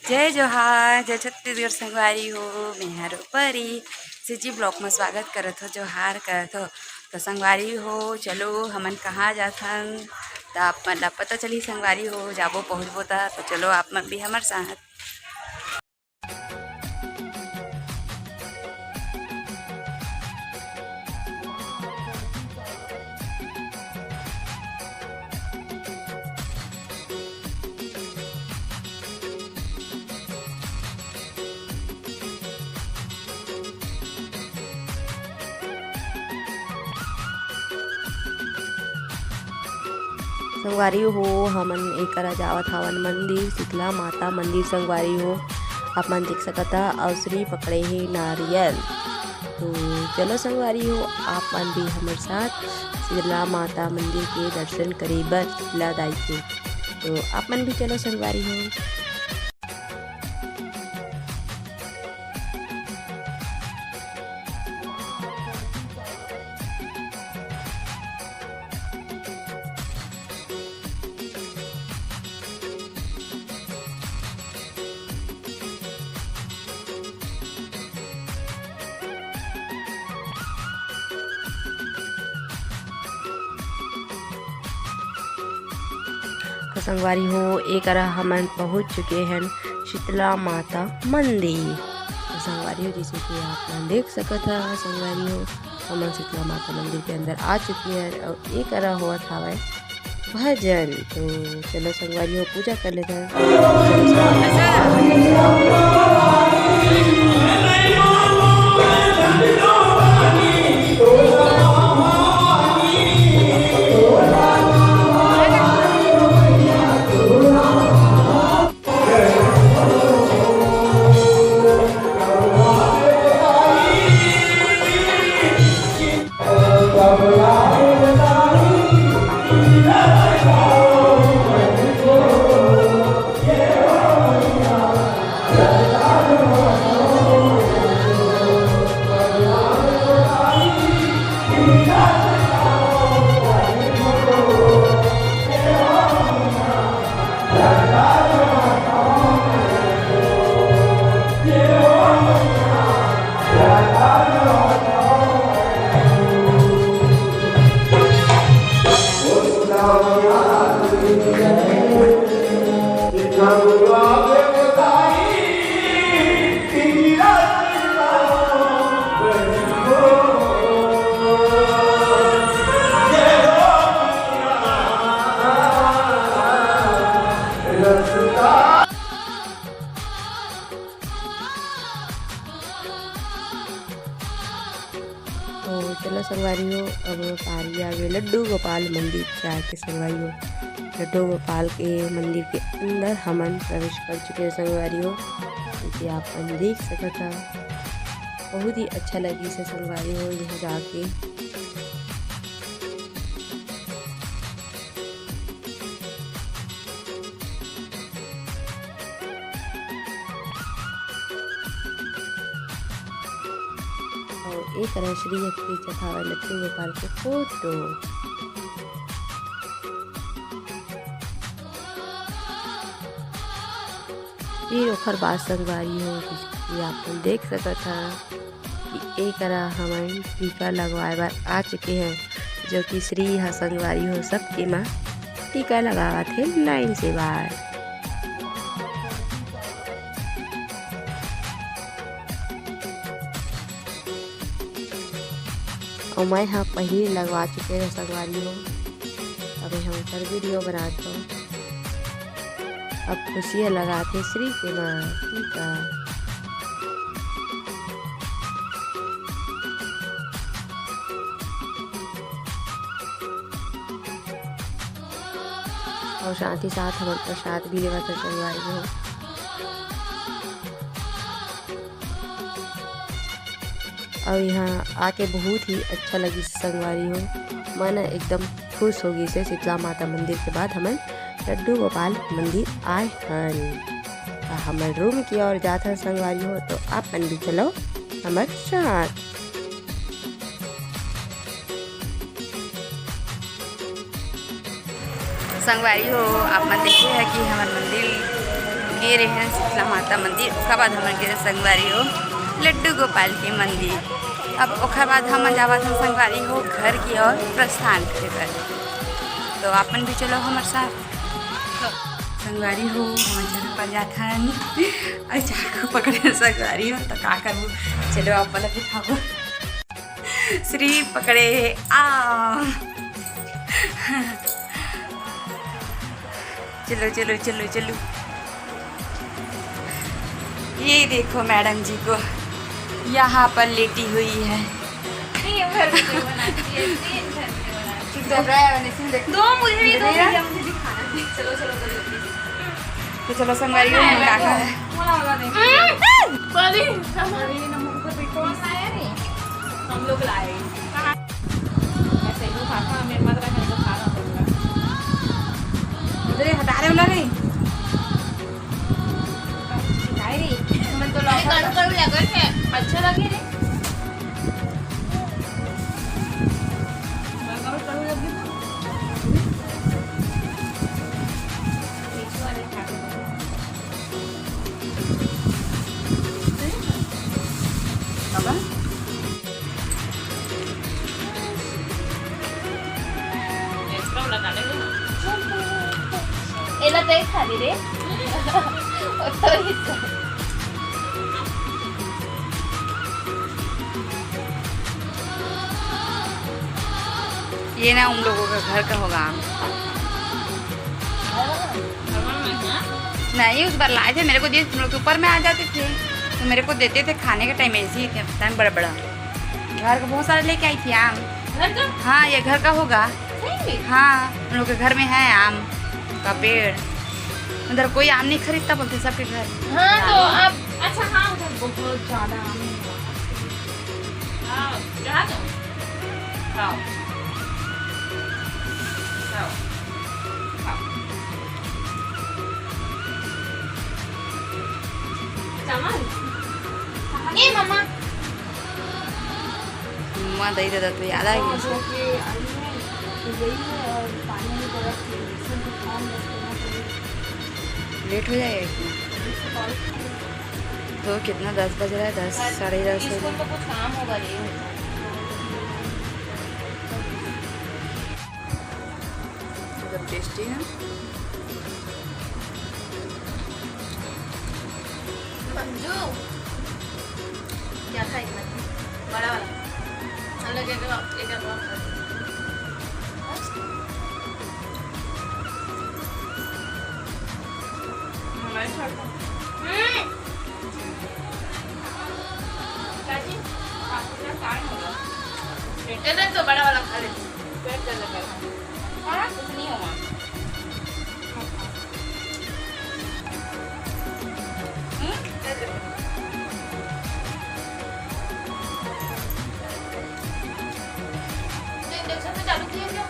जय जोहार जय छत्तीसगढ़ संगवारी हो। मैं हरो परी सिजी ब्लॉक में स्वागत करत हो, जोहार करत हो। तो संगवारी हो चलो हमन कहाँ जाथन तो आप मन ला पता चली संगवारी हो, जाबो पहुँचबो तो चलो आप मन भी हमार साथ। संगवारी हो हमन एकरा जावत हवन मंदिर शीतला माता मंदिर। संगवारी हो आप मन देख सकता अवसरी पकड़े हे नारियल। तो चलो संगवारी हो आप मन भी हमारे साथ शीतला माता मंदिर के दर्शन करे बर शीतला दाई के। तो आप मन भी चलो संगवारी हो। तो संगवारी हो एक हमन पहुँच चुके हैं शीतला माता मंदिर। तो संगवारी हो जैसे कि आप मन देख सकत है संगवारी हो हमन शीतला माता मंदिर के अंदर आ चुके हैं और एक हुआ था भजन। तो चलो संगवारी हो पूजा कर लेते हैं। तो चलो संगवारी हो अब पारी आगे लड्डू गोपाल मंदिर जाके। संगवारी हो लड्डू गोपाल के मंदिर के अंदर हमन प्रवेश कर चुके हैं संगवारी हो। जैसे आप मन देख सकता बहुत ही अच्छा लगी से संगवारी हो यहाँ जाके। और एक श्री की चढ़ावा लड्डू गोपाल के फोटो। फिर ओखर बाद संगवारी हो कि आप देख सकता कि एक हमन टीका लगवाए बार आ चुके हैं, जो कि श्री हा संगवारी हो सबके माँ टीका लगावा थे लाइन से बाहर। और मैं हाँ पहले लगवा चुके हैं संगवारी हो। अभी हम कर वीडियो बनाते हो अब खुशियाँ लगाते श्री के माँ टीका। और साथ ही साथ हमारे प्रसाद भी लेवा था संगवारी हो। और यहाँ आके बहुत ही अच्छा लगी संगवारी हो। मन एकदम खुश होगी से शीतला माता मंदिर के बाद हमें लड्डू गोपाल मंदिर आए हैं। हमारे रूम की ओर जाता संगवारी हो तो आप मन भी चलो हमारे साथ। संगवारी हो आप मन देखे है कि हमारे मंदिर गे रहे हैं शीतला माता मंदिर। उसके बाद हम गे संगवारी हो लड्डू गोपाल के मंदिर। अब ओकर बाद हम जावत हम संगवारी हो घर की ओर प्रस्थान करे। तो आपन भी चलो हमारे साथ। संगवारी हो हम जहाँ पर जाथन और चाकू पकड़े संगवारी हो तो का करूँ। चलो आप वाला दिखाओ। श्री पकड़े आ चलो चलो चलो चलो। ये देखो मैडम जी को यहाँ पर लेटी हुई है। दो मुझे भी दो, मुझे दिखाना। चलो चलो चलो तो चलो संगवारी हो हम का है हम लोग लाए ऐसे ही खाना मेरे मत रखने को खाना पड़ेगा। उधर हटा रहे वाला नहीं मैं तो लॉकर कर लगा है अच्छा लगे रे। मैं कब करूँ लगी पीछे वाले खाते बाबा एक्स्ट्रा लगा ले एला ते खाली रे तो हिस्सा ये ना उन लोगों का घर का होगा। नहीं उस बार लाए थे मेरे को दिए, तुम लोग के ऊपर में आ जाते थे तो मेरे को देते थे खाने का टाइम ऐसे ही थे टाइम बड़ा बड़ा। घर का बहुत सारा लेके आई थी आम। हाँ ये घर का होगा। हाँ उन लोग के घर में है आम का पेड़। उधर कोई आम नहीं खरीदता बोलते सबके घर। हाँ तो अब अच्छा हाँ उधर बहुत ज़्यादा आम है। हाँ क्या तो हाँ ए मम्मा मुआ दही दे तो याद आ गया। लेट हो जाएगा इतना तो कितना 10 बज रहा है 10 साढ़े 10 हो तो कुछ काम होगा रे। एकदम टेस्टी है। मंजू क्या खाएगी बड़ा वाला अलग एक तो बड़ा वाला खा ले पेट दर्द कर हाँ कुछ नहीं होगा। इंडक्शन में चालू किया क्या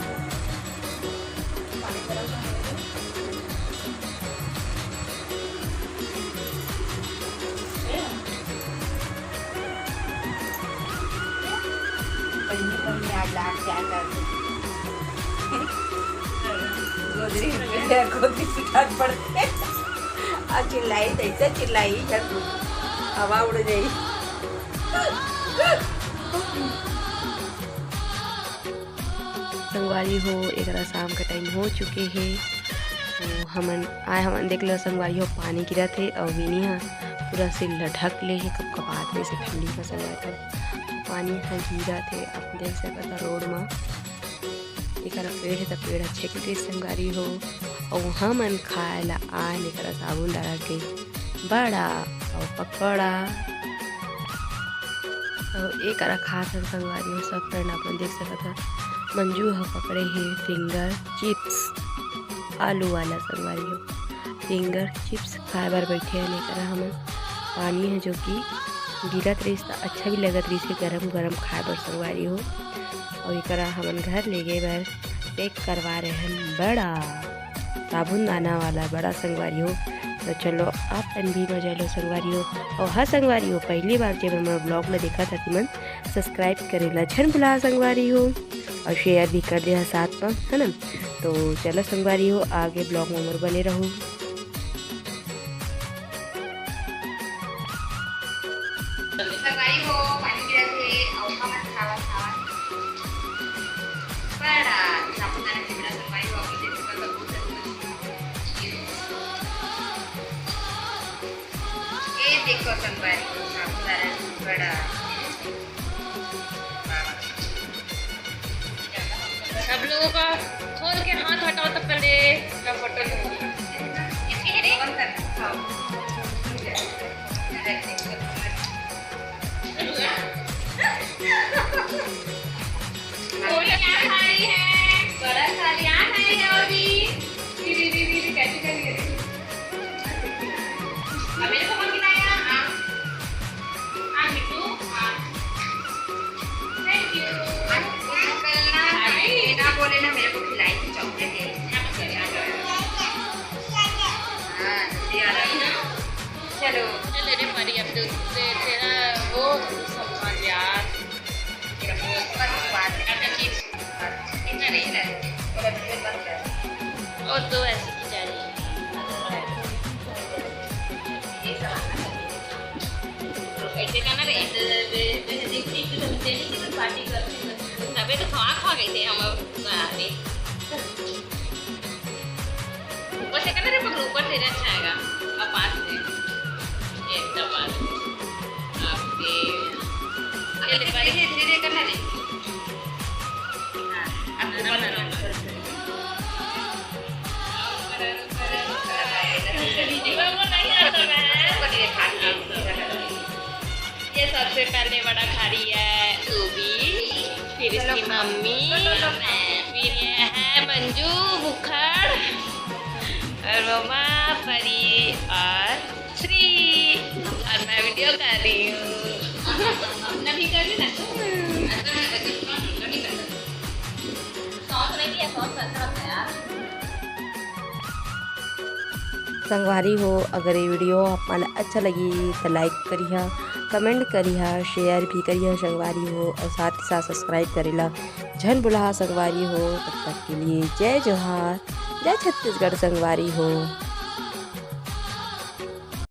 चिल्लाई तैसे चिल्लाई हवा उड़ गई। संगवारी हो एक शाम का टाइम हो चुके है। तो हमन देख लो संगवारी हो पानी गिरा थे और विनी हा पूरा से लढक ले है कब कपात में से ठंडी का समय था पानी हा गिरा थे। आप देख सकता रोड में एक पेड़ है तो पेड़ अच्छे के संगवारी हो और हमन खाए ला आए एक साबुन डाल के बड़ा और पकौड़ा और एक खास संगवारी हो सब फ्रेंड अपन देख सकता। मंजू ह पकड़े है फिंगर चिप्स आलू वाला संगवारी हो फिंगर चिप्स खाए बार बैठे हैं लेकर हम पानी है जो कि गिरत रही अच्छा भी लगत रही से गरम गरम खाए बर संगवारी हो और एक हमन घर ले गए बार पैक करवा रहे हैं बड़ा साबुन दाना वाला बड़ा संगवारी हो। तो चलो आप भी मजा लो संगवारी हो और हाँ संगवारी हो पहली बार जब हमारा ब्लॉग में देखा था कि मन सब्सक्राइब करेला झन भुला संगवारी हो और शेयर भी कर दिया साथ में है ना। तो चलो संगवारी हो आगे ब्लॉग में बने रहो। संगवारी हो पानी गिरत हे अउ हमन खावत हवन बड़ा साबुदाना चिवड़ा। संगवारी हो अभी देखो तो बहुत ये देखो संगवारी हो साबुदाना बड़ा सब लोगों का खोल के हाथ हटाओ तो पहले का फोटो लूंगी। क्या खा रही है? बड़ा खा रही है अभी। दीदी कैसी कर रही है? मेरे को कौन खिलाया? मिट्टू। Thank you. ना बोले ना मेरे को खिलाई थी चॉकलेट है। चलो चल रे परी अब तो तेरा वो सम्मान यार। इतना नहीं है और तो ऐसे की जा रही है। ऐसे का ना रे पार्टी करते तबे तो खा गए थे हम। अरे ऊपर से करना रे पकड़ ऊपर से अच्छा आएगा। अब पास से एकदम बात आपके धीरे करना रे। ये सबसे पहले बड़ा खा रही है उबी, फिर इसकी मम्मी, फिर ये है मंजू बुखड़ और मम्मा परी और श्री और मैं वीडियो कर रही हूँ। नहीं कर रही ना संगवारी हो अगर ये वीडियो आपल्याला अच्छा लगी तो लाइक करिए, कमेंट करिए, शेयर भी करिए संगवारी हो और साथ ही साथ सब्सक्राइब करेला झन बुला संगवारी हो। तब तक के लिए जय जोहार, जय छत्तीसगढ़ संगवारी हो।